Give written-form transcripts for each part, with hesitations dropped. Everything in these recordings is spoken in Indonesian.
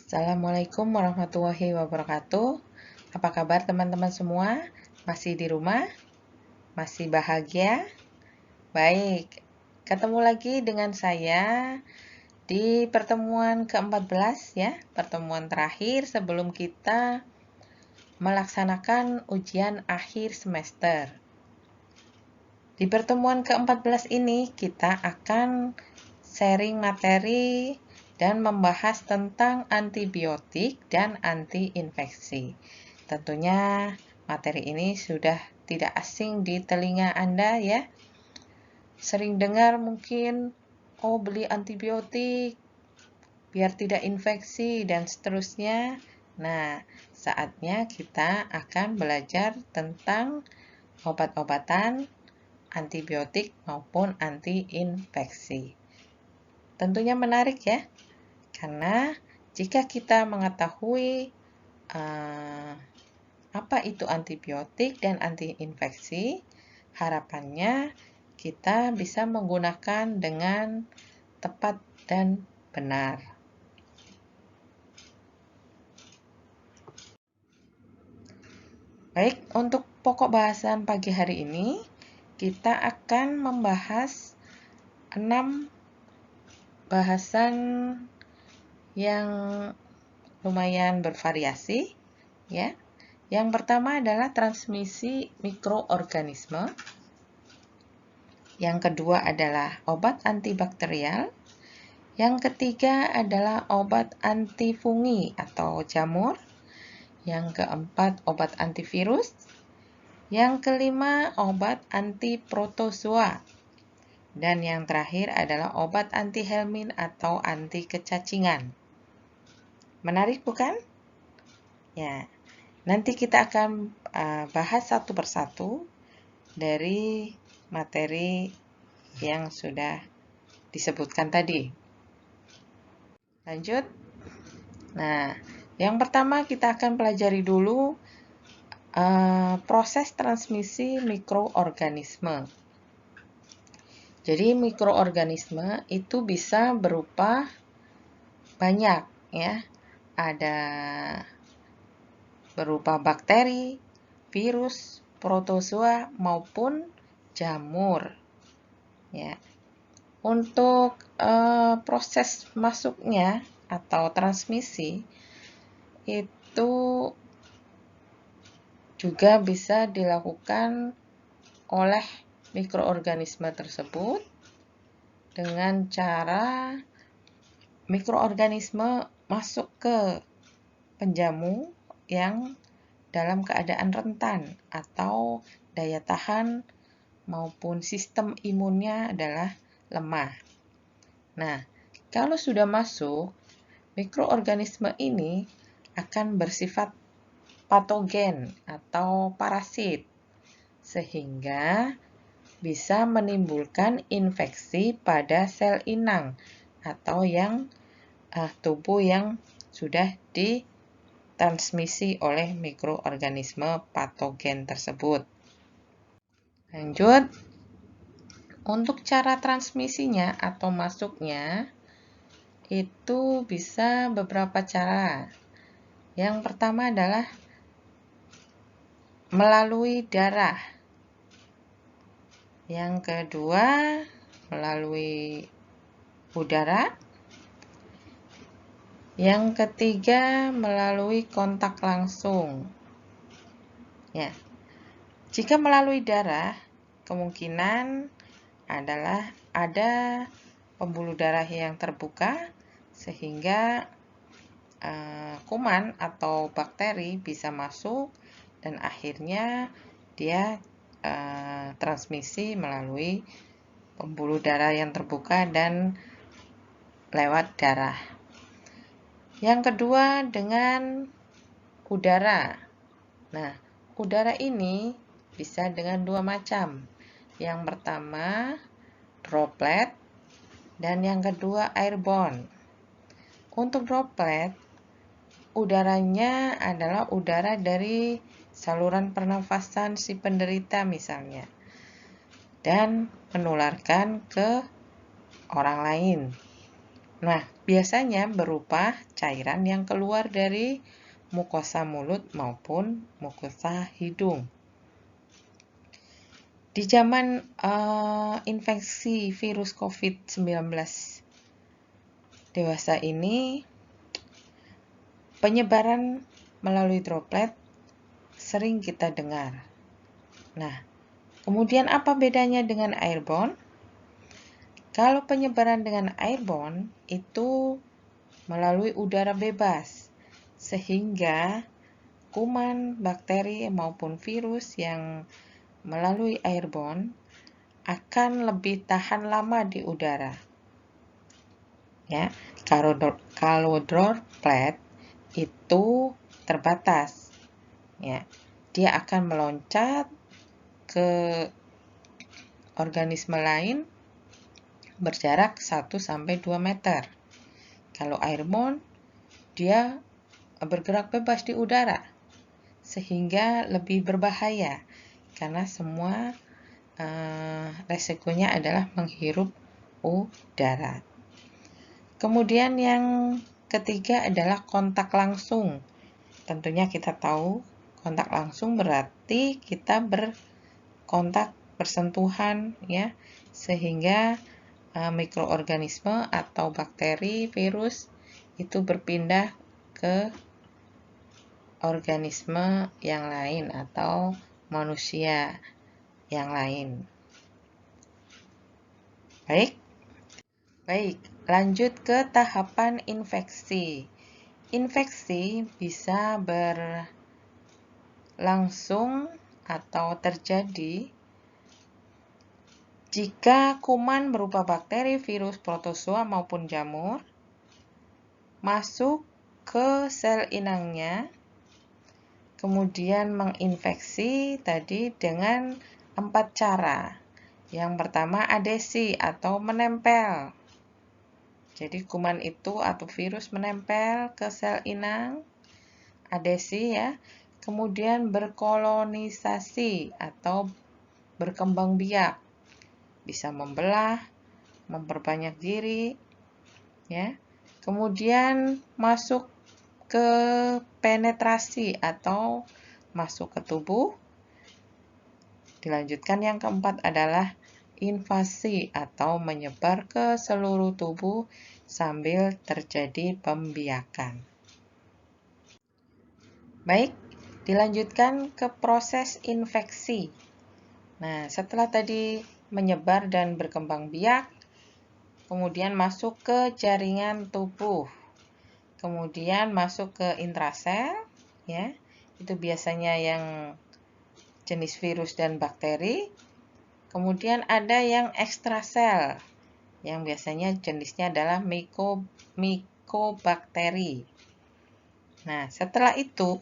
Assalamualaikum warahmatullahi wabarakatuh. Apa kabar teman-teman semua? Masih di rumah? Masih bahagia? Baik, ketemu lagi dengan saya di pertemuan ke-14 ya, pertemuan terakhir sebelum kita melaksanakan ujian akhir semester. Di pertemuan ke-14 ini kita akan sharing materi dan membahas tentang antibiotik dan anti-infeksi. Tentunya materi ini sudah tidak asing di telinga Anda ya. Sering dengar mungkin, oh beli antibiotik biar tidak infeksi dan seterusnya. Nah, saatnya kita akan belajar tentang obat-obatan antibiotik maupun anti-infeksi. Tentunya menarik ya, karena jika kita mengetahui apa itu antibiotik dan anti-infeksi, harapannya kita bisa menggunakan dengan tepat dan benar. Baik, untuk pokok bahasan pagi hari ini, kita akan membahas 6 bahasan yang lumayan bervariasi ya. Yang pertama adalah transmisi mikroorganisme. Yang kedua adalah obat antibakterial. Yang ketiga adalah obat antifungi atau jamur. Yang keempat obat antivirus. Yang kelima obat antiprotozoa. Dan yang terakhir adalah obat anti-helmin atau anti kecacingan. Menarik bukan? Ya, nanti kita akan bahas satu persatu dari materi yang sudah disebutkan tadi. Lanjut. Nah, yang pertama kita akan pelajari dulu proses transmisi mikroorganisme. Jadi mikroorganisme itu bisa berupa banyak ya. Ada berupa bakteri, virus, protozoa maupun jamur. Ya. Untuk proses masuknya atau transmisi itu juga bisa dilakukan oleh mikroorganisme tersebut dengan cara mikroorganisme masuk ke penjamu yang dalam keadaan rentan atau daya tahan maupun sistem imunnya adalah lemah. Nah, kalau sudah masuk, mikroorganisme ini akan bersifat patogen atau parasit, sehingga bisa menimbulkan infeksi pada sel inang atau yang tubuh yang sudah ditransmisi oleh mikroorganisme patogen tersebut. Lanjut, untuk cara transmisinya atau masuknya itu bisa beberapa cara. Yang pertama adalah melalui darah. Yang kedua, melalui udara. Yang ketiga, melalui kontak langsung. Ya. Jika melalui darah, kemungkinan adalah ada pembuluh darah yang terbuka sehingga kuman atau bakteri bisa masuk dan akhirnya dia transmisi melalui pembuluh darah yang terbuka dan lewat darah. Yang kedua dengan udara. Nah, udara ini bisa dengan dua macam. Yang pertama droplet dan yang kedua airborne. Untuk droplet, udaranya adalah udara dari saluran pernafasan si penderita misalnya dan menularkan ke orang lain. Nah, biasanya berupa cairan yang keluar dari mukosa mulut maupun mukosa hidung. Di zaman infeksi virus COVID-19 dewasa ini, penyebaran melalui droplet sering kita dengar. Nah, kemudian apa bedanya dengan airborne? Kalau penyebaran dengan airborne itu melalui udara bebas, sehingga kuman, bakteri, maupun virus yang melalui airborne akan lebih tahan lama di udara. Ya, kalau droplet itu terbatas. Ya, dia akan meloncat ke organisme lain berjarak 1-2 meter. Kalau airborne, dia bergerak bebas di udara, sehingga lebih berbahaya, karena semua resikonya adalah menghirup udara. Kemudian yang ketiga adalah kontak langsung. Tentunya kita tahu kontak langsung berarti kita berkontak, bersentuhan, ya, sehingga mikroorganisme atau bakteri, virus itu berpindah ke organisme yang lain atau manusia yang lain. Baik, lanjut ke tahapan infeksi. Infeksi bisa berlangsung atau terjadi jika kuman berupa bakteri, virus, protozoa maupun jamur masuk ke sel inangnya, kemudian menginfeksi tadi dengan 4 cara. Yang pertama adesi atau menempel. Jadi kuman itu atau virus menempel ke sel inang, adesi ya. Kemudian berkolonisasi atau berkembang biak. Bisa membelah, memperbanyak diri, ya. Kemudian masuk ke penetrasi atau masuk ke tubuh. Dilanjutkan yang keempat adalah invasi atau menyebar ke seluruh tubuh sambil terjadi pembiakan. Baik, dilanjutkan ke proses infeksi. Nah, setelah tadi menyebar dan berkembang biak, kemudian masuk ke jaringan tubuh, kemudian masuk ke intrasel, ya, itu biasanya yang jenis virus dan bakteri. Kemudian ada yang ekstrasel, yang biasanya jenisnya adalah mycobakteri. Nah, setelah itu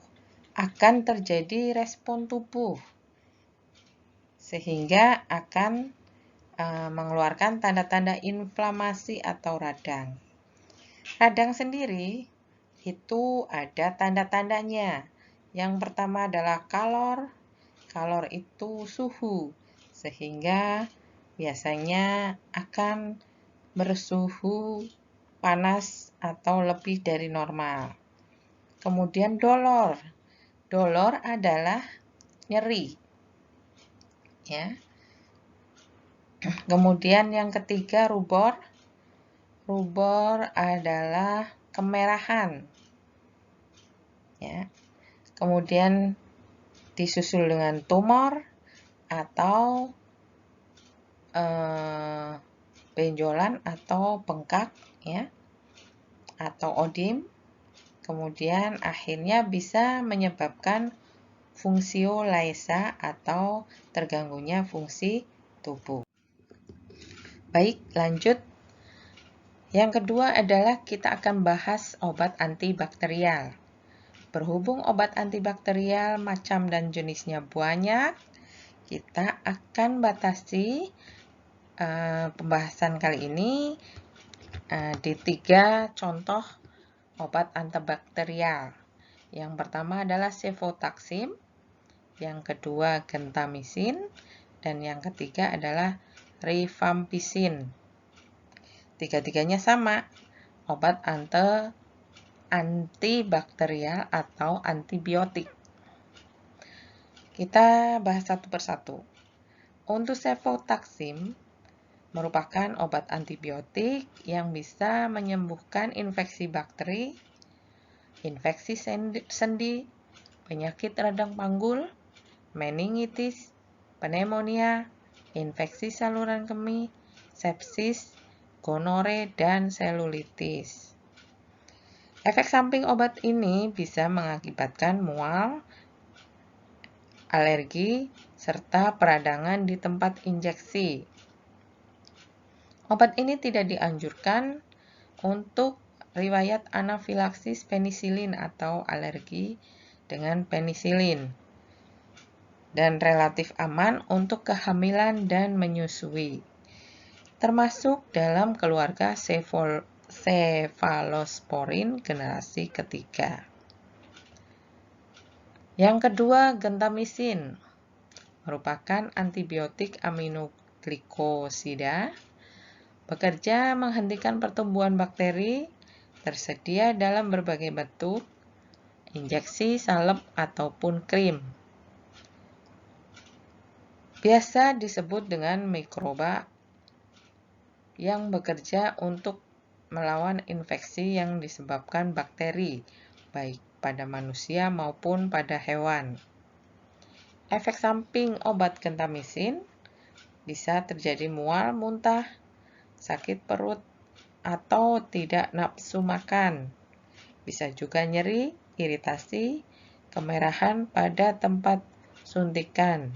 akan terjadi respon tubuh, sehingga akan mengeluarkan tanda-tanda inflamasi atau radang. Radang sendiri itu ada tanda-tandanya. Yang pertama adalah kalor. Kalor itu suhu, sehingga biasanya akan bersuhu panas atau lebih dari normal. Kemudian dolor. Dolor adalah nyeri. Ya. Kemudian yang ketiga rubor. Rubor adalah kemerahan. Ya. Kemudian disusul dengan tumor atau benjolan atau bengkak, ya, atau odim. Kemudian akhirnya bisa menyebabkan fungsiolaisa atau terganggunya fungsi tubuh. Baik, lanjut. Yang kedua adalah kita akan bahas obat antibakterial. Berhubung obat antibakterial macam dan jenisnya banyak, kita akan batasi pembahasan kali ini di 3 contoh obat antibakterial. Yang pertama adalah cefotaxim, yang kedua gentamisin, dan yang ketiga adalah rifampicin. Tiga-tiganya sama, obat antibakterial atau antibiotik. Kita bahas satu persatu. Untuk cefotaxim merupakan obat antibiotik yang bisa menyembuhkan infeksi bakteri, infeksi sendi, penyakit radang panggul, meningitis, pneumonia, infeksi saluran kemih, sepsis, gonore, dan selulitis. Efek samping obat ini bisa mengakibatkan mual, alergi, serta peradangan di tempat injeksi. Obat ini tidak dianjurkan untuk riwayat anafilaksis penisilin atau alergi dengan penisilin, dan relatif aman untuk kehamilan dan menyusui, termasuk dalam keluarga cefalosporin generasi ketiga. Yang kedua, gentamisin merupakan antibiotik aminoglikosida, bekerja menghentikan pertumbuhan bakteri, tersedia dalam berbagai bentuk, injeksi, salep, ataupun krim. Biasa disebut dengan mikroba yang bekerja untuk melawan infeksi yang disebabkan bakteri, baik pada manusia maupun pada hewan. Efek samping obat gentamisin bisa terjadi mual, muntah, sakit perut, atau tidak nafsu makan. Bisa juga nyeri, iritasi, kemerahan pada tempat suntikan.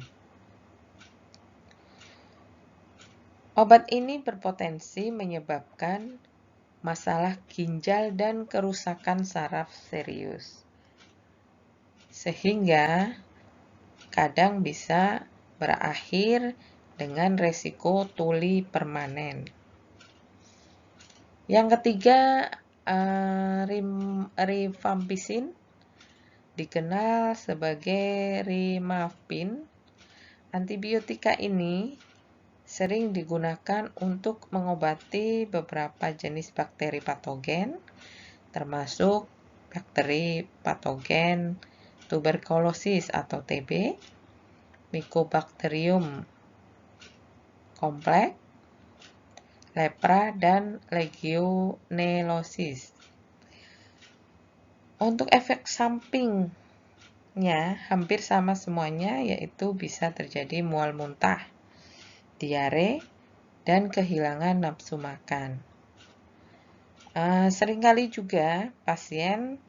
Obat ini berpotensi menyebabkan masalah ginjal dan kerusakan saraf serius, sehingga kadang bisa berakhir dengan resiko tuli permanen. Yang ketiga, rifampicin, dikenal sebagai rimafin. Antibiotika ini sering digunakan untuk mengobati beberapa jenis bakteri patogen, termasuk bakteri patogen tuberkulosis atau TB, Mycobacterium complex, lepra, dan legionellosis. Untuk efek sampingnya hampir sama semuanya, yaitu bisa terjadi mual muntah, diare, dan kehilangan nafsu makan. Seringkali juga pasien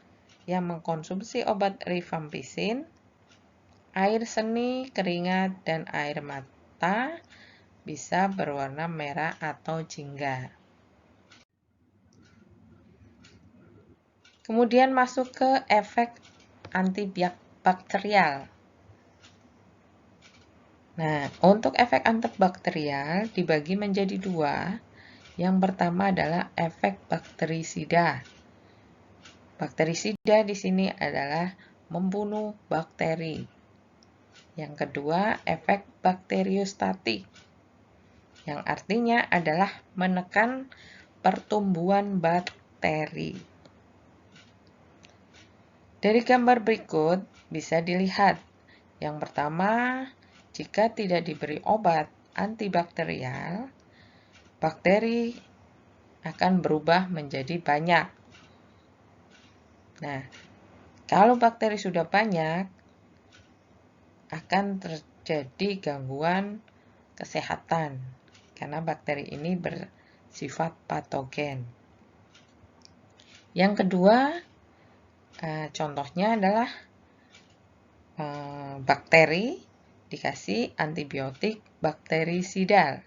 yang mengkonsumsi obat rifampicin, air seni, keringat, dan air mata bisa berwarna merah atau jingga. Kemudian masuk ke efek antibakterial. Nah, untuk efek antibakterial dibagi menjadi dua. Yang pertama adalah efek bakterisida. Bakterisida di sini adalah membunuh bakteri. Yang kedua, efek bakteriostatik, yang artinya adalah menekan pertumbuhan bakteri. Dari gambar berikut bisa dilihat, yang pertama, jika tidak diberi obat antibakterial, bakteri akan berubah menjadi banyak. Nah, kalau bakteri sudah banyak, akan terjadi gangguan kesehatan karena bakteri ini bersifat patogen. Yang kedua, contohnya adalah bakteri dikasih antibiotik bakterisidal.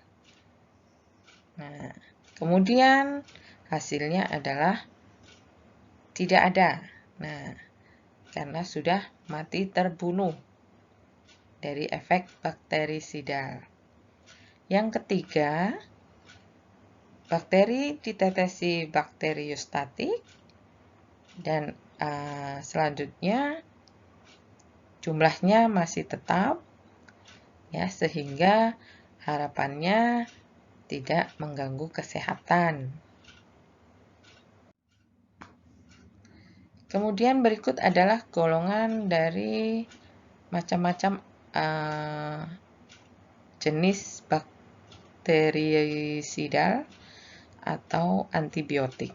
Nah, kemudian hasilnya adalah tidak ada. Nah, karena sudah mati terbunuh dari efek bakterisidal. Yang ketiga, bakteri ditetesi bakteriostatik, dan selanjutnya jumlahnya masih tetap, ya, sehingga harapannya tidak mengganggu kesehatan. Kemudian berikut adalah golongan dari macam-macam jenis bakterisidal atau antibiotik.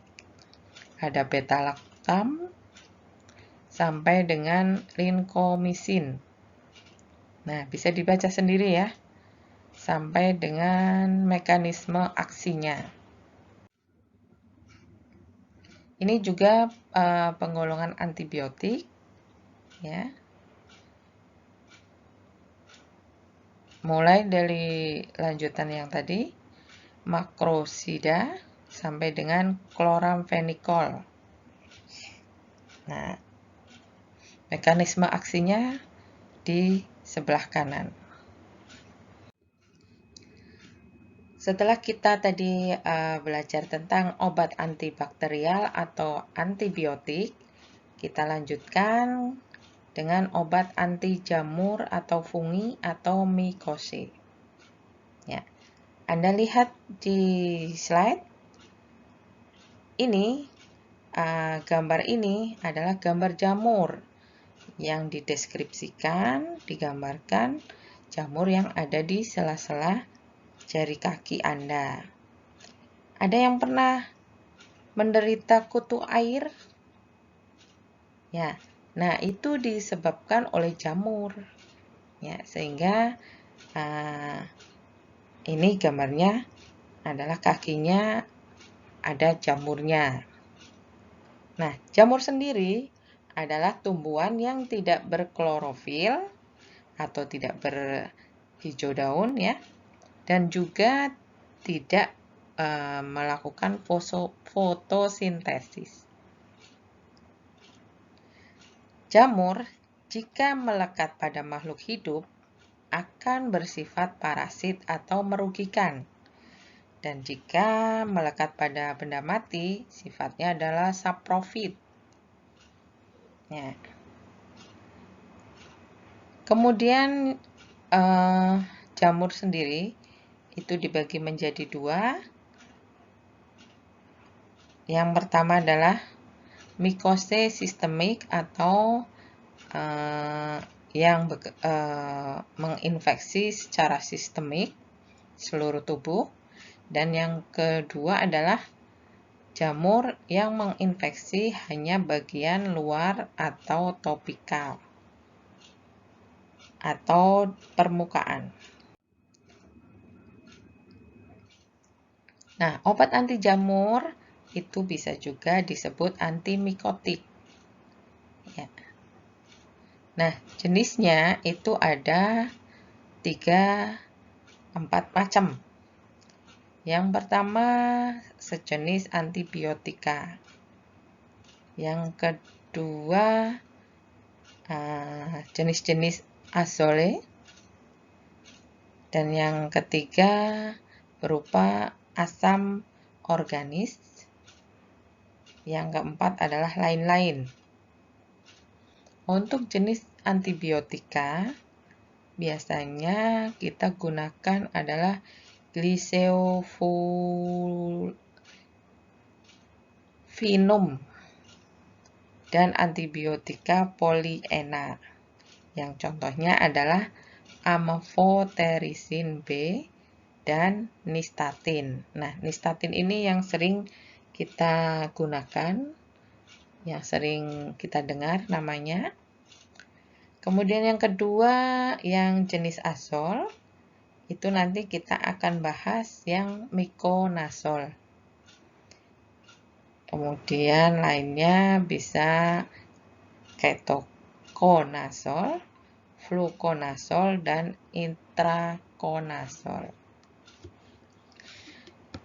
Ada beta-lactam sampai dengan linkomisin. Nah, bisa dibaca sendiri ya, sampai dengan mekanisme aksinya. Ini juga penggolongan antibiotik, ya. Mulai dari lanjutan yang tadi, makrosida sampai dengan chloramphenicol. Nah, mekanisme aksinya di sebelah kanan. Setelah kita tadi belajar tentang obat antibakterial atau antibiotik, kita lanjutkan dengan obat anti jamur atau fungi atau mikose. Ya, Anda lihat di slide ini, gambar ini adalah gambar jamur yang dideskripsikan, digambarkan jamur yang ada di sela-sela jari kaki Anda. Ada yang pernah menderita kutu air? Ya, nah itu disebabkan oleh jamur. Ya, sehingga ini gambarnya adalah kakinya ada jamurnya. Nah, jamur sendiri adalah tumbuhan yang tidak berklorofil atau tidak berhijau daun ya, dan juga tidak melakukan fotosintesis. Jamur jika melekat pada makhluk hidup akan bersifat parasit atau merugikan. Dan jika melekat pada benda mati, sifatnya adalah saprofit. Ya. Kemudian jamur sendiri itu dibagi menjadi dua. Yang pertama adalah mikose sistemik atau yang menginfeksi secara sistemik seluruh tubuh. Dan yang kedua adalah jamur yang menginfeksi hanya bagian luar atau topikal atau permukaan. Nah, obat anti jamur itu bisa juga disebut antimikotik. Ya. Nah, jenisnya itu ada 3-4 macam. Yang pertama sejenis antibiotika. Yang kedua jenis-jenis azole. Dan yang ketiga berupa asam organis. Yang keempat adalah lain-lain. Untuk jenis antibiotika, biasanya kita gunakan adalah glisevolvinum dan antibiotika polyenar. Yang contohnya adalah amphotericin B dan nystatin. Nah, nystatin ini yang sering kita gunakan, yang sering kita dengar namanya. Kemudian yang kedua, yang jenis azol, itu nanti kita akan bahas yang miconazol. Kemudian lainnya bisa ketoconazol, fluconazol, dan itraconazol.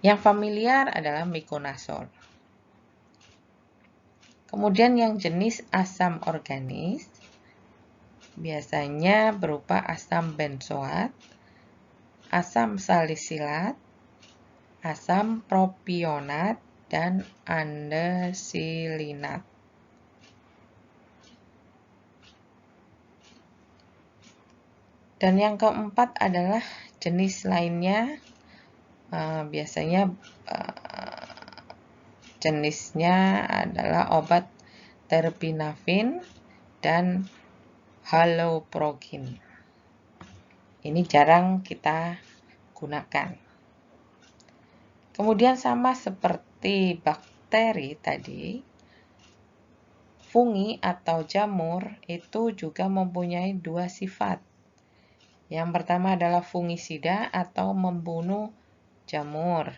Yang familiar adalah miconazol. Kemudian yang jenis asam organis, biasanya berupa asam benzoat, asam salisilat, asam propionat, dan andesilinat. Dan yang keempat adalah jenis lainnya, biasanya jenisnya adalah obat terbinafin, dan haloprogin. Ini jarang kita gunakan. Kemudian sama seperti bakteri tadi, fungi atau jamur itu juga mempunyai dua sifat. Yang pertama adalah fungisida atau membunuh jamur.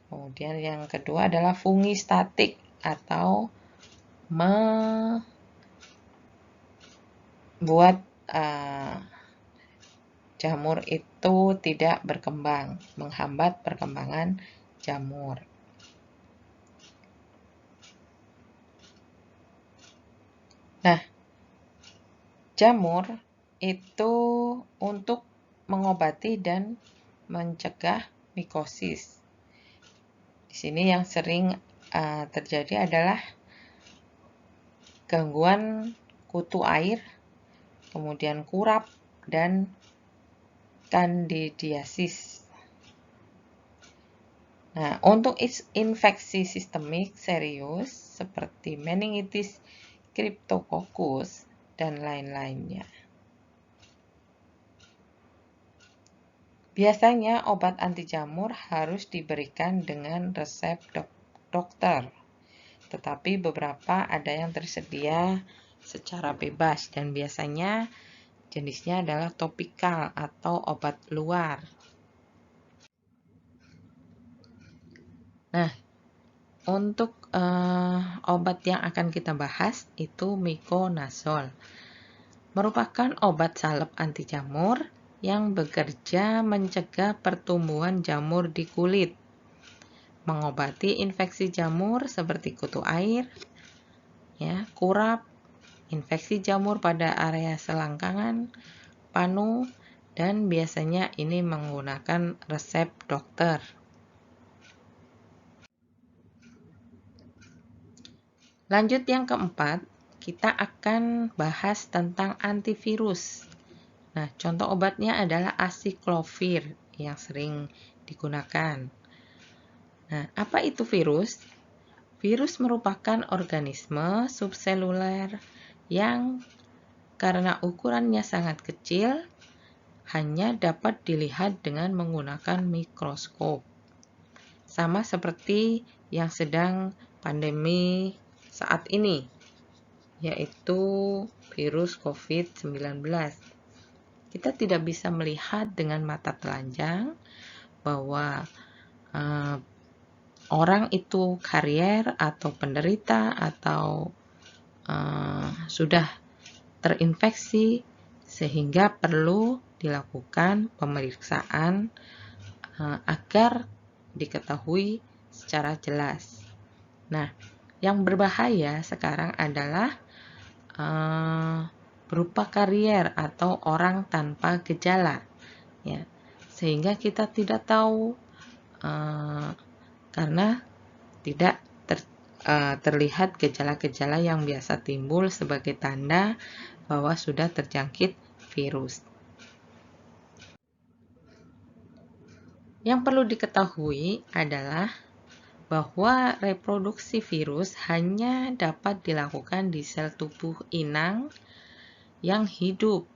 Kemudian yang kedua adalah fungistatik atau membuat jamur itu tidak berkembang, menghambat perkembangan jamur. Nah, jamur itu untuk mengobati dan mencegah mikosis. Di sini yang sering terjadi adalah gangguan kutu air, kemudian kurap, dan kandidiasis. Nah, untuk infeksi sistemik serius seperti meningitis, Cryptococcus, dan lain-lainnya. Biasanya obat anti jamur harus diberikan dengan resep dokter, tetapi beberapa ada yang tersedia secara bebas dan biasanya jenisnya adalah topikal atau obat luar. Nah, untuk obat yang akan kita bahas itu miconazole. Merupakan obat salep anti jamur yang bekerja mencegah pertumbuhan jamur di kulit, mengobati infeksi jamur seperti kutu air, kurap, infeksi jamur pada area selangkangan, panu, dan biasanya ini menggunakan resep dokter. Lanjut yang keempat, kita akan bahas tentang antivirus. Nah, contoh obatnya adalah acyclovir yang sering digunakan. Nah, apa itu virus? Virus merupakan organisme subseluler yang karena ukurannya sangat kecil, hanya dapat dilihat dengan menggunakan mikroskop. Sama seperti yang sedang pandemi saat ini, yaitu virus COVID-19. Kita tidak bisa melihat dengan mata telanjang bahwa orang itu karier atau penderita atau sudah terinfeksi, sehingga perlu dilakukan pemeriksaan agar diketahui secara jelas. Nah, yang berbahaya sekarang adalah berupa karier atau orang tanpa gejala, ya, sehingga kita tidak tahu karena tidak terlihat gejala-gejala yang biasa timbul sebagai tanda bahwa sudah terjangkit virus. Yang perlu diketahui adalah bahwa reproduksi virus hanya dapat dilakukan di sel tubuh inang yang hidup.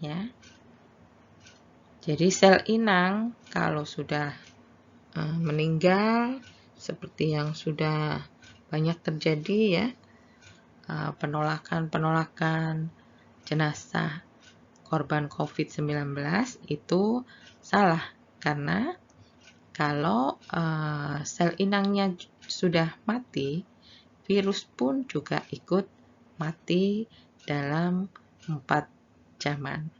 Ya. Jadi sel inang kalau sudah meninggal, seperti yang sudah banyak terjadi ya, penolakan jenazah korban COVID-19 itu salah, karena kalau sel inangnya sudah mati, virus pun juga ikut mati dalam 4 jaman.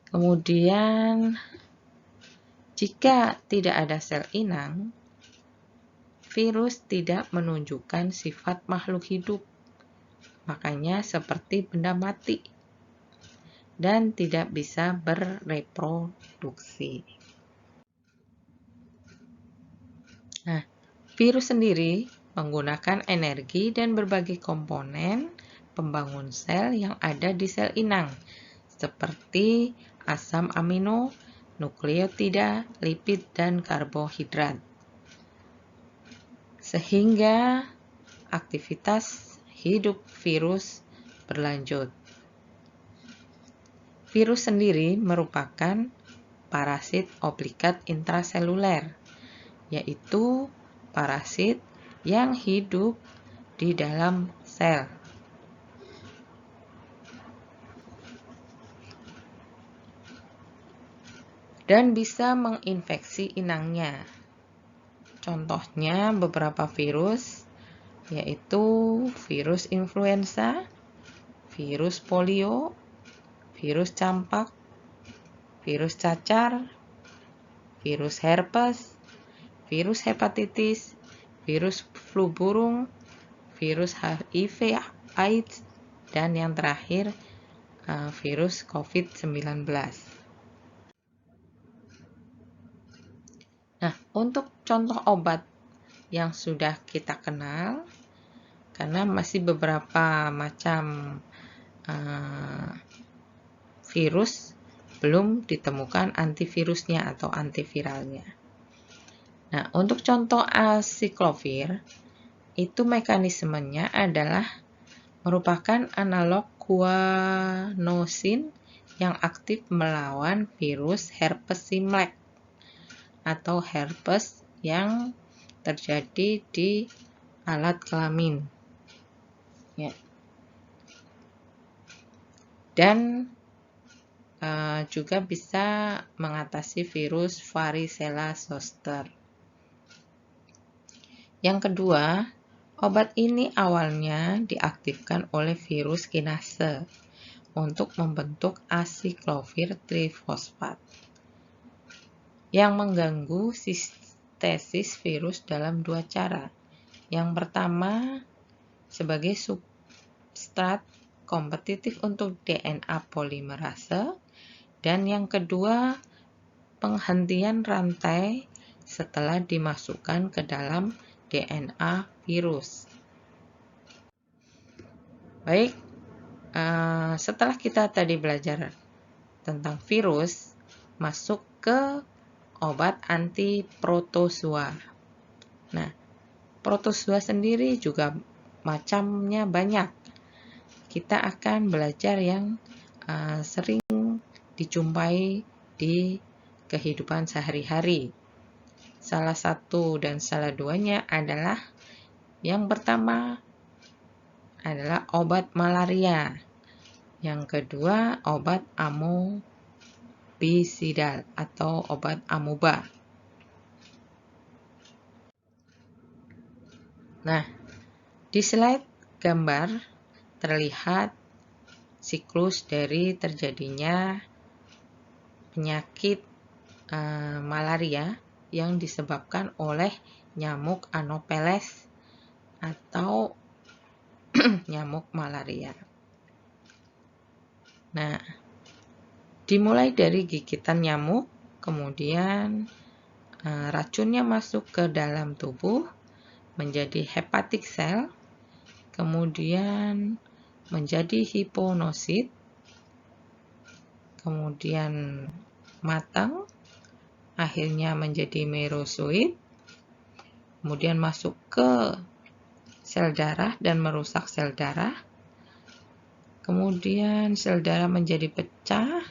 Kemudian, jika tidak ada sel inang, virus tidak menunjukkan sifat makhluk hidup, makanya seperti benda mati, dan tidak bisa bereproduksi. Nah, virus sendiri menggunakan energi dan berbagai komponen pembangun sel yang ada di sel inang, seperti asam amino, nukleotida, lipid, dan karbohidrat. sehingga aktivitas hidup virus berlanjut. Virus sendiri merupakan parasit obligat intraseluler, yaitu parasit yang hidup di dalam sel. Dan bisa menginfeksi inangnya. Contohnya beberapa virus, yaitu virus influenza, virus polio, virus campak, virus cacar, virus herpes, virus hepatitis, virus flu burung, virus HIV AIDS, dan yang terakhir virus COVID-19. Nah, untuk contoh obat yang sudah kita kenal, karena masih beberapa macam virus belum ditemukan antivirusnya atau antiviralnya. Nah, untuk contoh acyclovir, itu mekanismenya adalah merupakan analog guanosin yang aktif melawan virus herpes simplex atau herpes yang terjadi di alat kelamin. Ya. Dan juga bisa mengatasi virus varicella zoster. Yang kedua, obat ini awalnya diaktifkan oleh virus kinase untuk membentuk acyclovir trifosfat yang mengganggu sintesis virus dalam dua cara. Yang pertama, sebagai substrat kompetitif untuk DNA polimerase, dan yang kedua, penghentian rantai setelah dimasukkan ke dalam DNA virus. Baik, setelah kita tadi belajar tentang virus, masuk ke obat antiprotozoa. Nah, protozoa sendiri juga macamnya banyak. Kita akan belajar yang sering dijumpai di kehidupan sehari-hari. Salah satu dan salah duanya adalah yang pertama adalah obat malaria. Yang kedua obat amobisidal atau obat amuba. Nah, di slide gambar terlihat siklus dari terjadinya penyakit malaria yang disebabkan oleh nyamuk Anopheles atau nyamuk malaria. Nah, dimulai dari gigitan nyamuk, kemudian racunnya masuk ke dalam tubuh menjadi hepatic cell, kemudian menjadi hiponosit, kemudian matang, akhirnya menjadi merozoit, kemudian masuk ke sel darah dan merusak sel darah, kemudian sel darah menjadi pecah,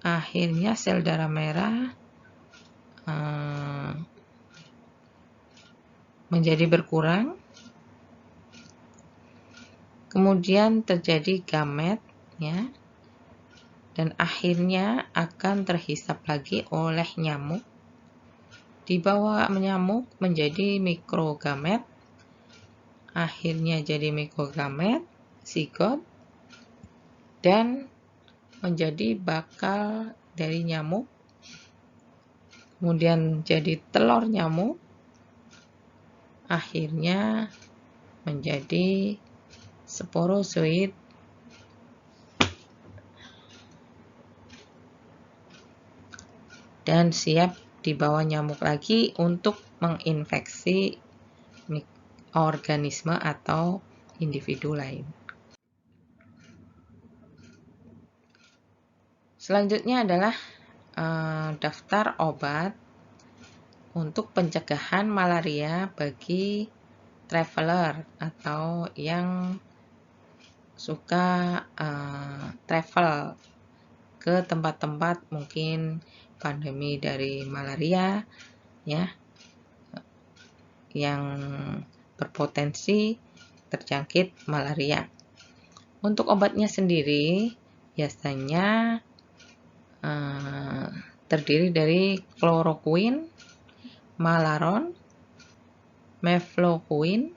akhirnya sel darah merah menjadi berkurang, kemudian terjadi gamet, ya, dan akhirnya akan terhisap lagi oleh nyamuk, dibawa nyamuk menjadi mikrogamet, akhirnya jadi mikrogamet, zigot, dan menjadi bakal dari nyamuk, kemudian jadi telur nyamuk, akhirnya menjadi sporozoid, dan siap dibawa nyamuk lagi untuk menginfeksi organisme atau individu lain. Selanjutnya adalah daftar obat untuk pencegahan malaria bagi traveler atau yang suka travel ke tempat-tempat mungkin pandemi dari malaria ya, yang berpotensi terjangkit malaria. Untuk obatnya sendiri biasanya terdiri dari kloroquine, malaron, mefloquine,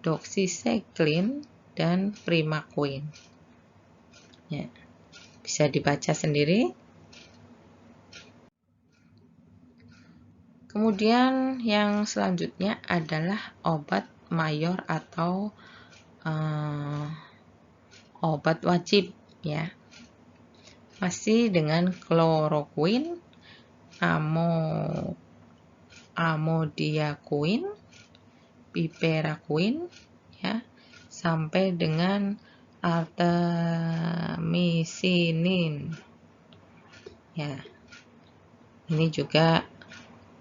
doxycycline, dan primaquine. Ya, bisa dibaca sendiri. Kemudian yang selanjutnya adalah obat mayor atau obat wajib ya. Masih dengan kloroquine, amodiaquine, piperaquine ya, sampai dengan artemisinin. Ya. Ini juga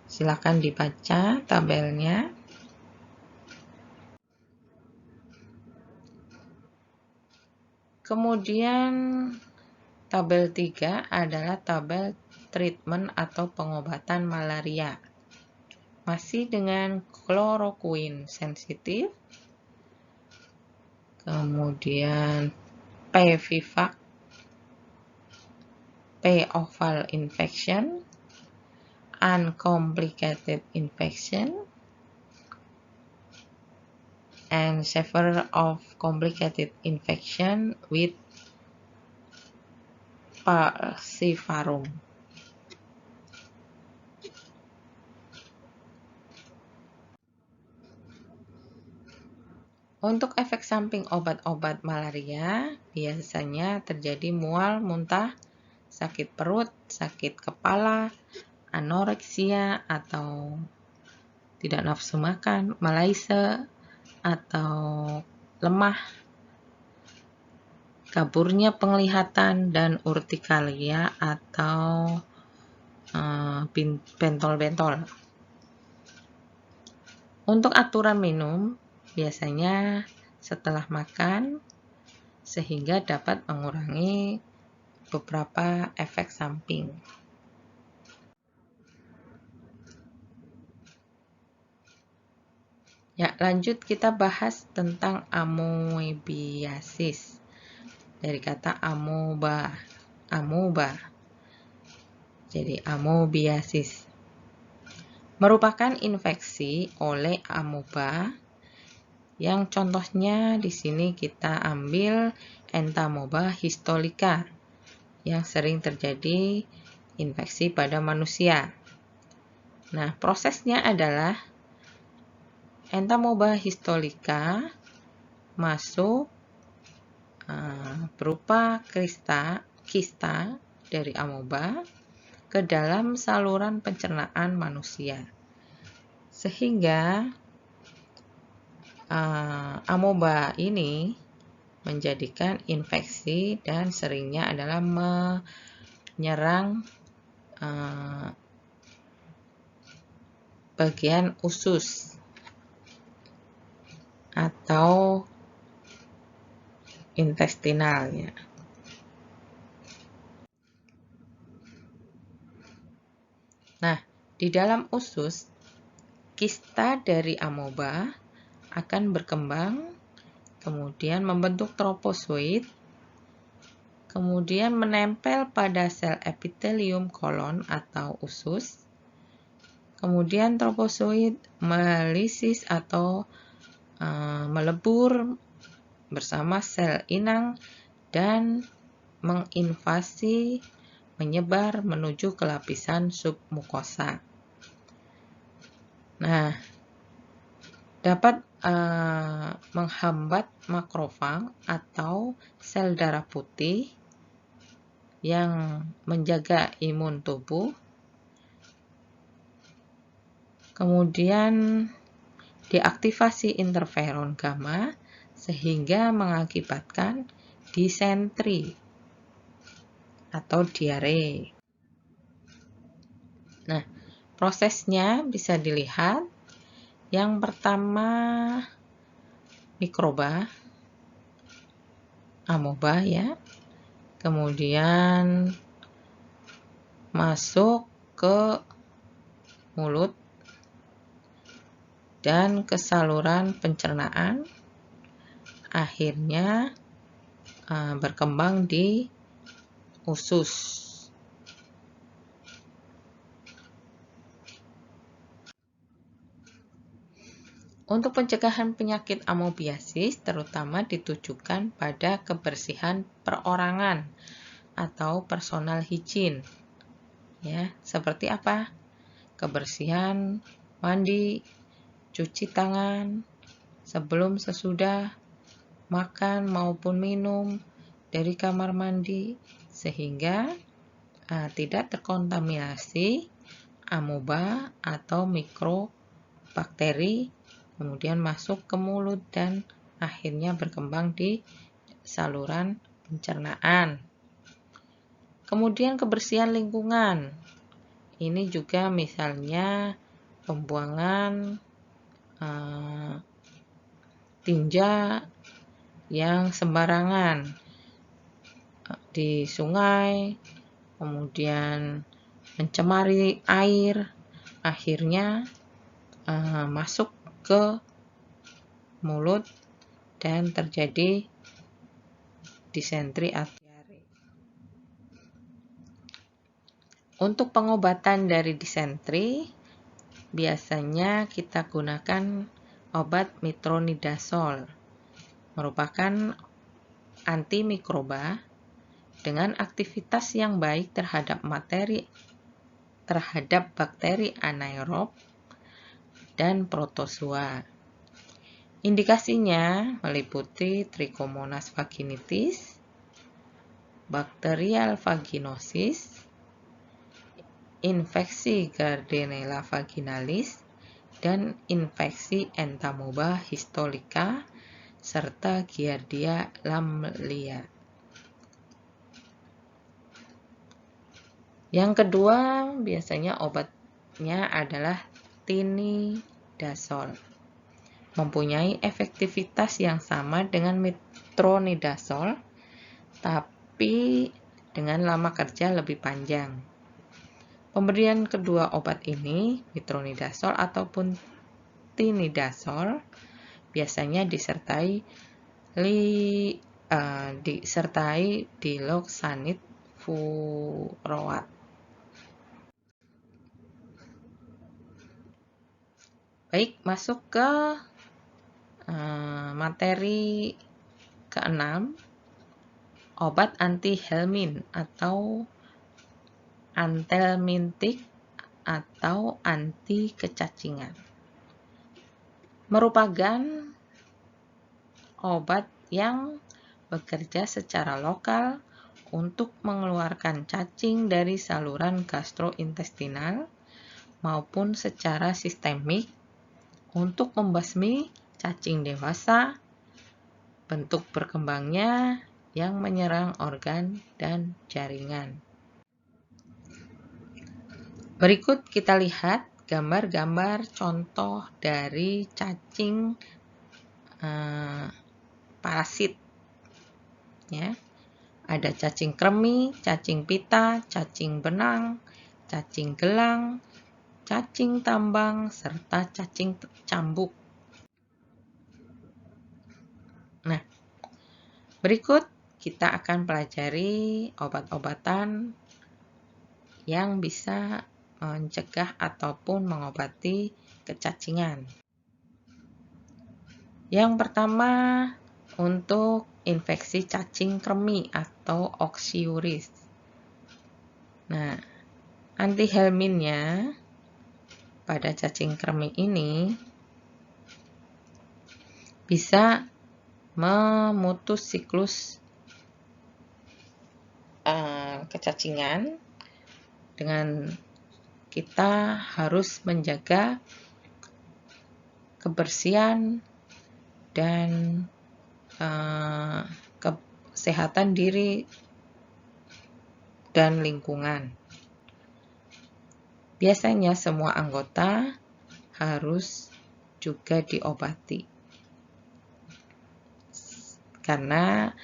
silakan dibaca tabelnya. Kemudian tabel 3 adalah tabel treatment atau pengobatan malaria. Masih dengan kloroquine sensitif. Kemudian P-Vivac, P-oval infection, uncomplicated infection, and severe of complicated infection with falciparum. Untuk efek samping obat-obat malaria biasanya terjadi mual, muntah, sakit perut, sakit kepala, anoreksia atau tidak nafsu makan, malaise atau lemah, kaburnya penglihatan, dan urtikaria atau bentol-bentol. Untuk aturan minum biasanya setelah makan sehingga dapat mengurangi beberapa efek samping. Ya, lanjut kita bahas tentang amoebiasis. Dari kata amoeba. Jadi amoebiasis merupakan infeksi oleh amoeba yang contohnya di sini kita ambil Entamoeba histolica yang sering terjadi infeksi pada manusia. Nah, prosesnya adalah Entamoeba histolica masuk berupa kista dari amoeba ke dalam saluran pencernaan manusia. Sehingga amoeba ini menjadikan infeksi dan seringnya adalah menyerang bagian usus atau intestinalnya. Nah, di dalam usus, kista dari amoeba akan berkembang, kemudian membentuk tropozoid, kemudian menempel pada sel epitelium kolon atau usus, kemudian tropozoid melisis atau melebur bersama sel inang dan menginvasi, menyebar menuju ke lapisan submukosa. Nah, dapat menghambat makrofag atau sel darah putih yang menjaga imun tubuh. Kemudian diaktifasi interferon gamma sehingga mengakibatkan disentri atau diare. Nah, Prosesnya bisa dilihat. Yang pertama mikroba, amoeba ya. Kemudian masuk ke mulut dan ke saluran pencernaan. Akhirnya berkembang di usus. Untuk pencegahan penyakit amoebiasis terutama ditujukan pada kebersihan perorangan atau personal hygiene. Ya, seperti apa? Kebersihan mandi, cuci tangan, sebelum sesudah makan maupun minum dari kamar mandi, sehingga tidak terkontaminasi amoeba atau mikrobakteri, kemudian masuk ke mulut dan akhirnya berkembang di saluran pencernaan. Kemudian kebersihan lingkungan. Ini juga misalnya pembuangan tinja yang sembarangan di sungai, kemudian mencemari air, akhirnya masuk ke mulut dan terjadi disentri atau diare. Untuk pengobatan dari disentri, biasanya kita gunakan obat metronidazole, merupakan antimikroba dengan aktivitas yang baik terhadap bakteri anaerob dan protozoa. Indikasinya meliputi Trichomonas vaginitis, Bacterial vaginosis, infeksi Gardnerella vaginalis, dan infeksi Entamoeba histolica, serta Giardia lamblia. Yang kedua, biasanya obatnya adalah tinidazole. Mempunyai efektivitas yang sama dengan metronidazole, tapi dengan lama kerja lebih panjang. Pemberian kedua obat ini, metronidazole ataupun tinidazole, biasanya disertai diloxanid furoat. Baik, masuk ke materi keenam, obat antihelmin atau antelmintik atau anti kecacingan. Merupakan obat yang bekerja secara lokal untuk mengeluarkan cacing dari saluran gastrointestinal maupun secara sistemik untuk membasmi cacing dewasa, bentuk berkembangnya yang menyerang organ dan jaringan. Berikut kita lihat gambar-gambar contoh dari cacing parasit. Ya. Ada cacing kremi, cacing pita, cacing benang, cacing gelang, cacing tambang, serta cacing cambuk. Nah, berikut kita akan pelajari obat-obatan yang bisa mencegah ataupun mengobati kecacingan. Yang pertama, untuk infeksi cacing kremi atau oxyuris. Nah, antihelminnya pada cacing kremi ini bisa memutus siklus kecacingan dengan kita harus menjaga kebersihan dan kesehatan diri dan lingkungan. Biasanya semua anggota harus juga diobati, karena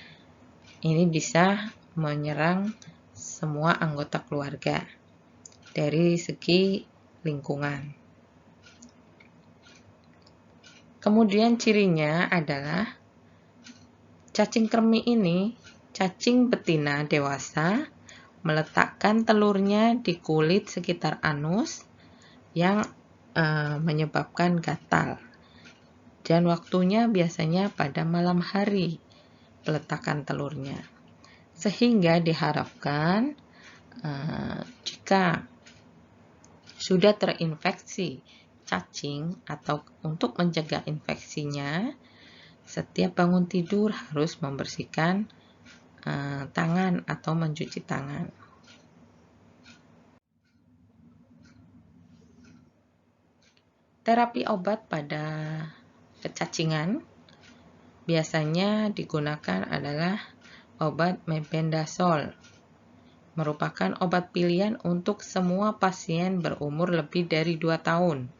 ini bisa menyerang semua anggota keluarga dari segi lingkungan. Kemudian cirinya adalah cacing kremi ini, cacing betina dewasa, meletakkan telurnya di kulit sekitar anus yang menyebabkan gatal. Dan waktunya biasanya pada malam hari peletakan telurnya. Sehingga diharapkan jika sudah terinfeksi cacing atau untuk mencegah infeksinya, setiap bangun tidur harus membersihkan tangan atau mencuci tangan. Terapi obat pada kecacingan biasanya digunakan adalah obat mebendazole. Merupakan obat pilihan untuk semua pasien berumur lebih dari 2 tahun.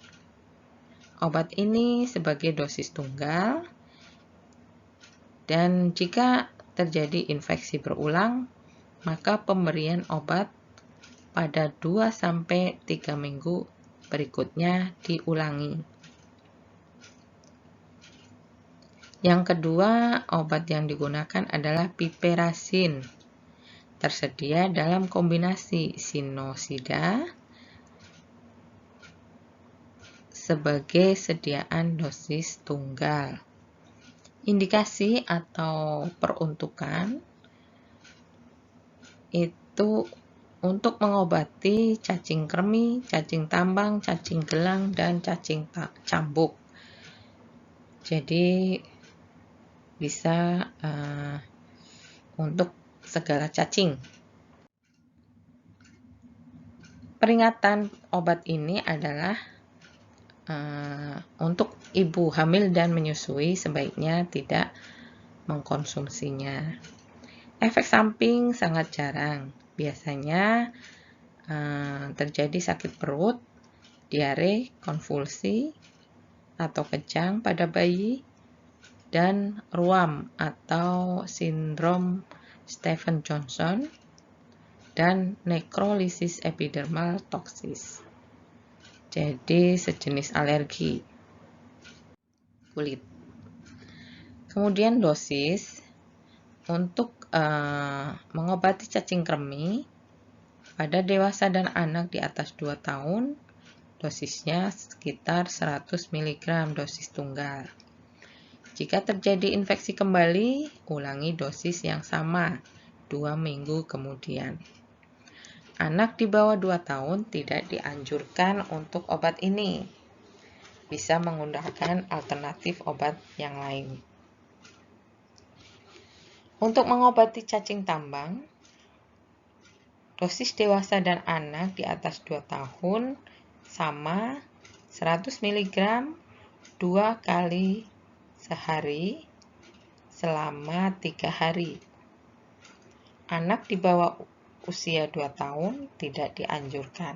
Obat ini sebagai dosis tunggal, dan jika terjadi infeksi berulang, maka pemberian obat pada 2-3 minggu berikutnya diulangi. Yang kedua, obat yang digunakan adalah piperacin. Tersedia dalam kombinasi sinosida sebagai sediaan dosis tunggal. Indikasi atau peruntukan itu untuk mengobati cacing kremi, cacing tambang, cacing gelang, dan cacing cambuk. Jadi bisa untuk segala cacing. Peringatan obat ini adalah untuk ibu hamil dan menyusui sebaiknya tidak mengkonsumsinya. Efek samping sangat jarang. Biasanya terjadi sakit perut, diare, konvulsi, atau kejang pada bayi, dan ruam atau sindrom Stevens-Johnson, dan nekrolisis epidermal toksis. Jadi sejenis alergi kulit. Kemudian dosis untuk mengobati cacing kremi pada dewasa dan anak di atas 2 tahun, dosisnya sekitar 100 mg dosis tunggal. Jika terjadi infeksi kembali, ulangi dosis yang sama 2 minggu kemudian. Anak di bawah 2 tahun tidak dianjurkan untuk obat ini. Bisa menggunakan alternatif obat yang lain. Untuk mengobati cacing tambang, dosis dewasa dan anak di atas 2 tahun sama 100 mg 2 kali sehari selama 3 hari. Anak di bawah usia 2 tahun tidak dianjurkan.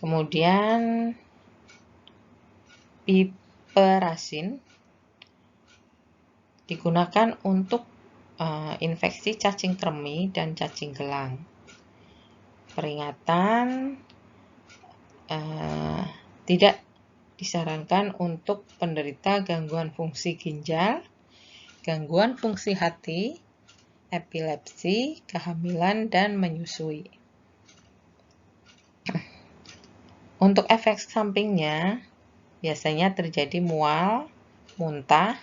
Kemudian piperacin digunakan untuk infeksi cacing kremi dan cacing gelang. Peringatan, tidak disarankan untuk penderita gangguan fungsi ginjal, gangguan fungsi hati, epilepsi, kehamilan, dan menyusui. Untuk efek sampingnya, biasanya terjadi mual, muntah,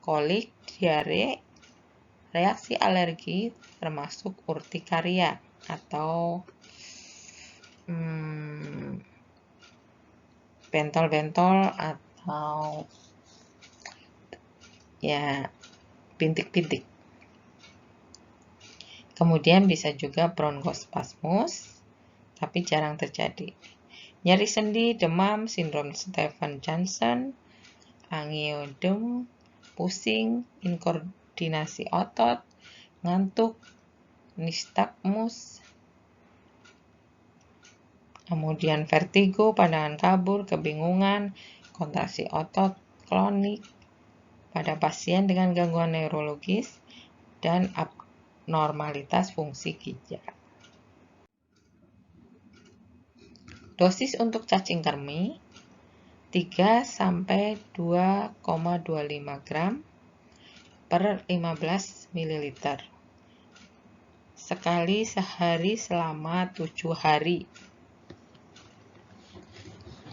kolik, diare, reaksi alergi termasuk urtikaria atau bentol-bentol atau ya bintik-bintik. Kemudian bisa juga bronkospasmus, tapi jarang terjadi. Nyeri sendi, demam, sindrom Stevens-Johnson, angioedem, pusing, inkoordinasi otot, ngantuk, nistagmus, kemudian vertigo, pandangan kabur, kebingungan, kontraksi otot, klonik pada pasien dengan gangguan neurologis, dan abnormalitas fungsi ginjal. Dosis untuk cacing kremi 3-2,25 gram per 15 ml sekali sehari selama 7 hari.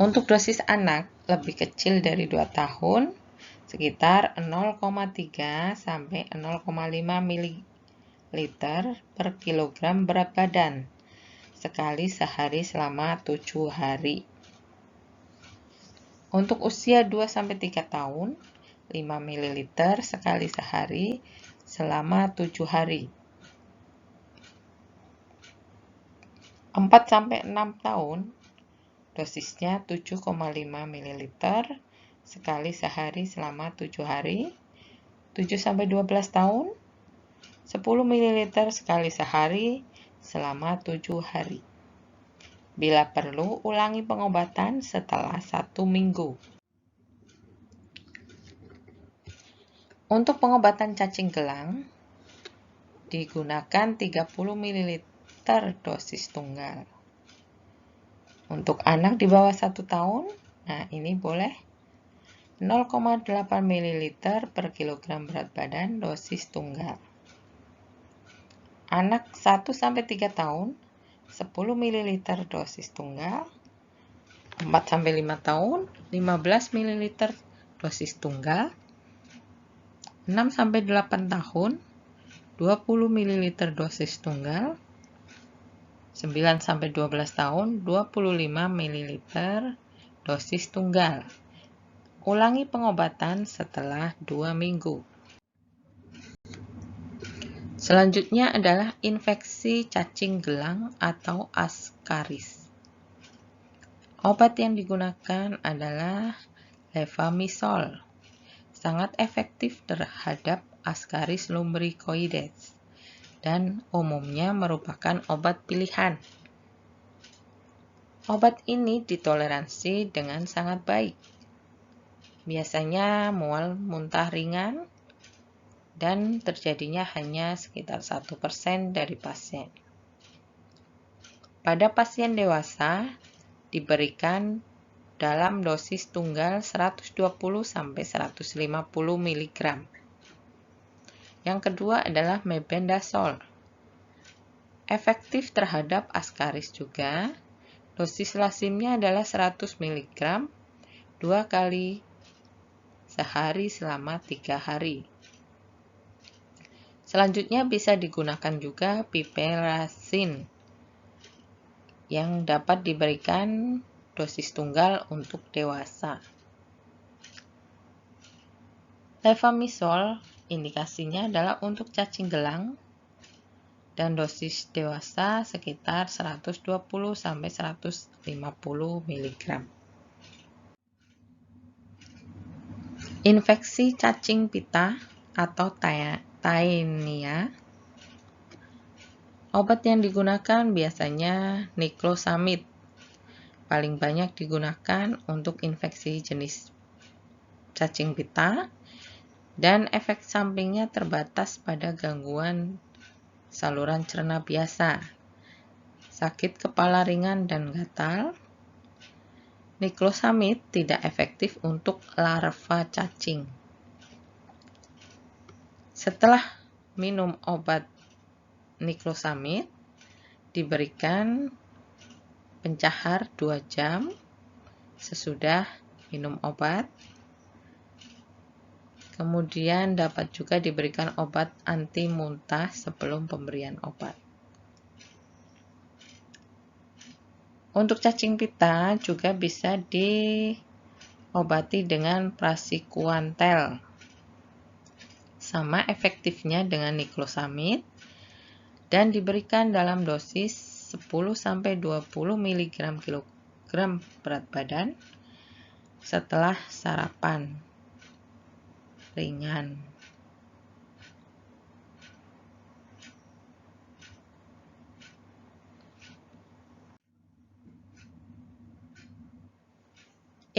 Untuk dosis anak lebih kecil dari 2 tahun, sekitar 0,3 sampai 0,5 ml per kilogram berat badan sekali sehari selama 7 hari. Untuk usia 2-3 tahun, 5 ml sekali sehari selama 7 hari. 4-6 tahun, dosisnya 7,5 ml sekali sehari selama 7 hari. 7-12 tahun, 10 ml sekali sehari selama 7 hari. Bila perlu, ulangi pengobatan setelah 1 minggu. Untuk pengobatan cacing gelang, digunakan 30 ml dosis tunggal. Untuk anak di bawah 1 tahun, nah ini boleh 0,8 ml per kilogram berat badan dosis tunggal. Anak 1-3 tahun, 10 ml dosis tunggal. 4-5 tahun, 15 ml dosis tunggal. 6-8 tahun, 20 ml dosis tunggal. 9-12 tahun, 25 ml dosis tunggal. Ulangi pengobatan setelah 2 minggu. Selanjutnya adalah infeksi cacing gelang atau Ascaris. Obat yang digunakan adalah levamisol. Sangat efektif terhadap Ascaris lumbricoides dan umumnya merupakan obat pilihan. Obat ini ditoleransi dengan sangat baik. Biasanya mual muntah ringan dan terjadinya hanya sekitar 1% dari pasien. Pada pasien dewasa diberikan dalam dosis tunggal 120-150 mg. Yang kedua adalah mebendazole. Efektif terhadap Ascaris juga. Dosis lazimnya adalah 100 mg 2 kali sehari selama 3 hari. Selanjutnya bisa digunakan juga piperacin yang dapat diberikan dosis tunggal untuk dewasa. Levamisol indikasinya adalah untuk cacing gelang dan dosis dewasa sekitar 120-150 mg. Infeksi cacing pita atau taenia. Obat yang digunakan biasanya niclosamid. Paling banyak digunakan untuk infeksi jenis cacing pita dan efek sampingnya terbatas pada gangguan saluran cerna biasa, sakit kepala ringan dan gatal. Niclosamid tidak efektif untuk larva cacing. Setelah minum obat niclosamid, diberikan pencahar 2 jam sesudah minum obat. Kemudian dapat juga diberikan obat anti muntah sebelum pemberian obat. Untuk cacing pita juga bisa diobati dengan praziquantel. Sama efektifnya dengan niclosamid dan diberikan dalam dosis 10-20 mg kilogram berat badan setelah sarapan ringan.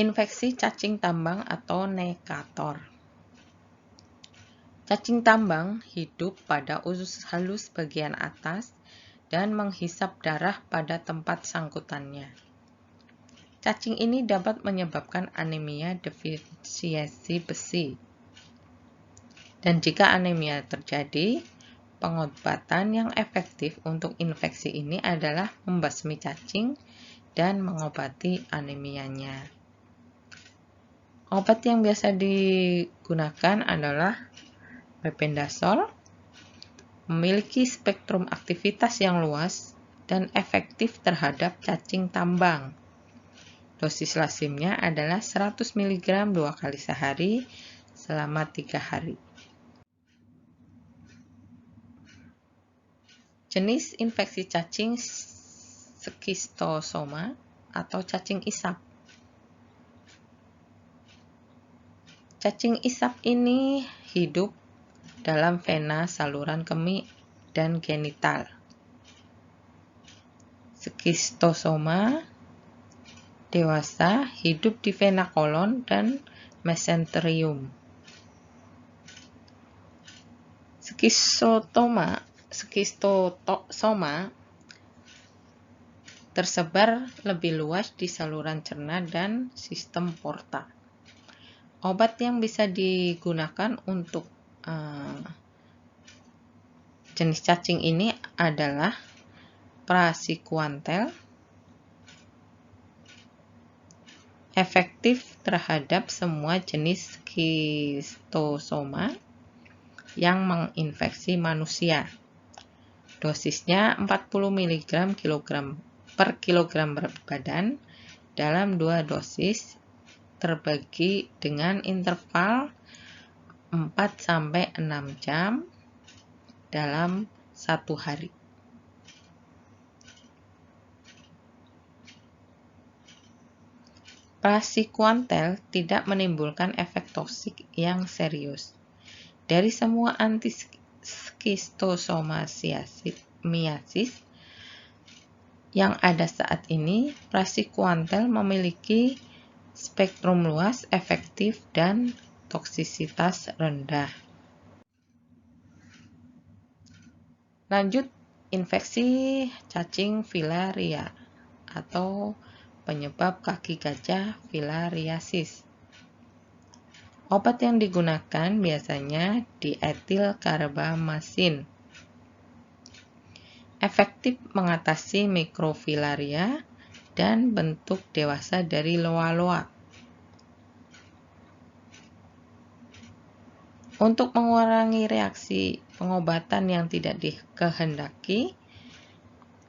Infeksi cacing tambang atau nekator. Cacing tambang hidup pada usus halus bagian atas dan menghisap darah pada tempat sangkutannya. Cacing ini dapat menyebabkan anemia defisiensi besi. Dan jika anemia terjadi, pengobatan yang efektif untuk infeksi ini adalah membasmi cacing dan mengobati anemianya. Obat yang biasa digunakan adalah albendazole, memiliki spektrum aktivitas yang luas dan efektif terhadap cacing tambang. Dosis lazimnya adalah 100 mg 2 kali sehari selama 3 hari. Jenis infeksi cacing schistosoma atau cacing isap. Cacing isap ini hidup dalam vena saluran kemih dan genital. Schistosoma dewasa hidup di vena kolon dan mesenterium. Schistosoma tersebar lebih luas di saluran cerna dan sistem porta. Obat yang bisa digunakan untuk jenis cacing ini adalah praziquantel, efektif terhadap semua jenis schistosoma yang menginfeksi manusia. Dosisnya 40 mg per kilogram berat badan dalam 2 dosis terbagi dengan interval 4-6 jam dalam 1 hari. Praziquantel tidak menimbulkan efek toksik yang serius. Dari semua antischistosomasiasis yang ada saat ini, praziquantel memiliki spektrum luas, efektif, dan toksisitas rendah. Lanjut, infeksi cacing filaria atau penyebab kaki gajah filariasis. Obat yang digunakan biasanya dietilkarbamasin. Efektif mengatasi mikrofilaria dan bentuk dewasa dari loa-loa. Untuk mengurangi reaksi pengobatan yang tidak dikehendaki,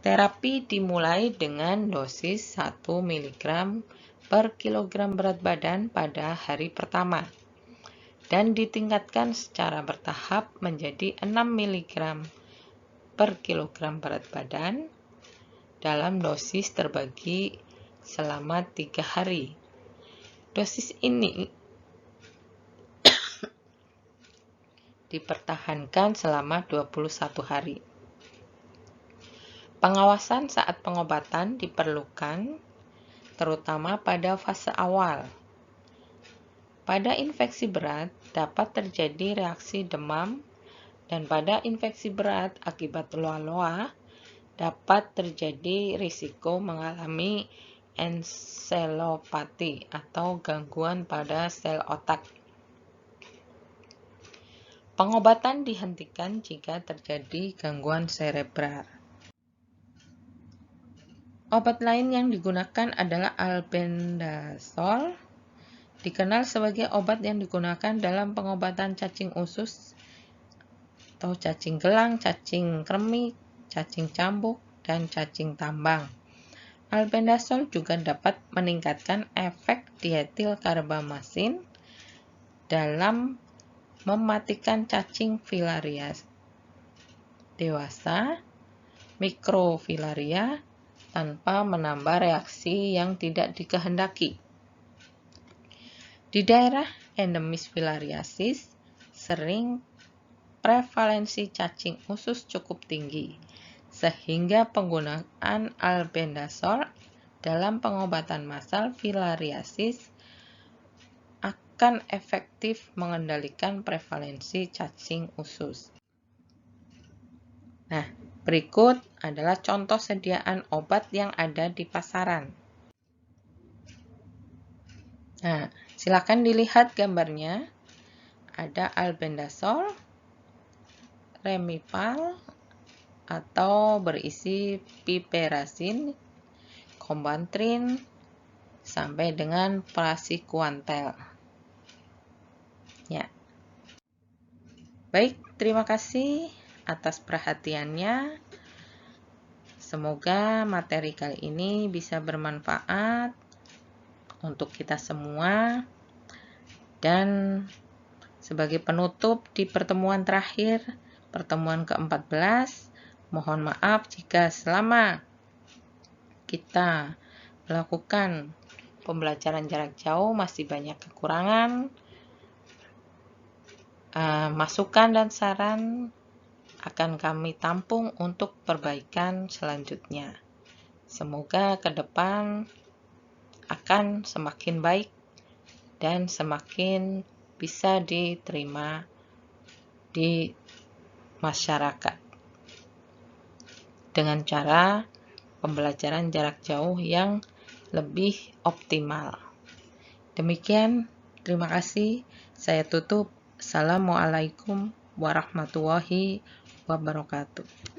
terapi dimulai dengan dosis 1 mg per kilogram berat badan pada hari pertama dan ditingkatkan secara bertahap menjadi 6 mg per kilogram berat badan dalam dosis terbagi selama 3 hari. Dosis ini dipertahankan selama 21 hari. Pengawasan saat pengobatan diperlukan, terutama pada fase awal. Pada infeksi berat, dapat terjadi reaksi demam, dan pada infeksi berat akibat loa-loa, dapat terjadi risiko mengalami enselopati atau gangguan pada sel otak. Pengobatan dihentikan jika terjadi gangguan serebral. Obat lain yang digunakan adalah albendazole, dikenal sebagai obat yang digunakan dalam pengobatan cacing usus atau cacing gelang, cacing kremi, cacing cambuk, dan cacing tambang. Albendazole juga dapat meningkatkan efek dietilkarbamasin dalam mematikan cacing filaria dewasa, mikrofilaria, tanpa menambah reaksi yang tidak dikehendaki. Di daerah endemis filariasis, sering prevalensi cacing usus cukup tinggi, sehingga penggunaan albendazole dalam pengobatan massal filariasis akan efektif mengendalikan prevalensi cacing usus. Nah, berikut adalah contoh sediaan obat yang ada di pasaran. Nah, silakan dilihat gambarnya. Ada albendazole, Remipal, atau berisi piperazine, Combantrin, sampai dengan praziquantel. Ya. Baik, terima kasih atas perhatiannya. Semoga materi kali ini bisa bermanfaat untuk kita semua. Dan sebagai penutup di pertemuan terakhir, pertemuan ke-14, mohon maaf jika selama kita melakukan pembelajaran jarak jauh masih banyak kekurangan. Masukan dan saran akan kami tampung untuk perbaikan selanjutnya. Semoga ke depan akan semakin baik dan semakin bisa diterima di masyarakat dengan cara pembelajaran jarak jauh yang lebih optimal. Demikian, terima kasih. Saya tutup. Assalamualaikum warahmatullahi wabarakatuh.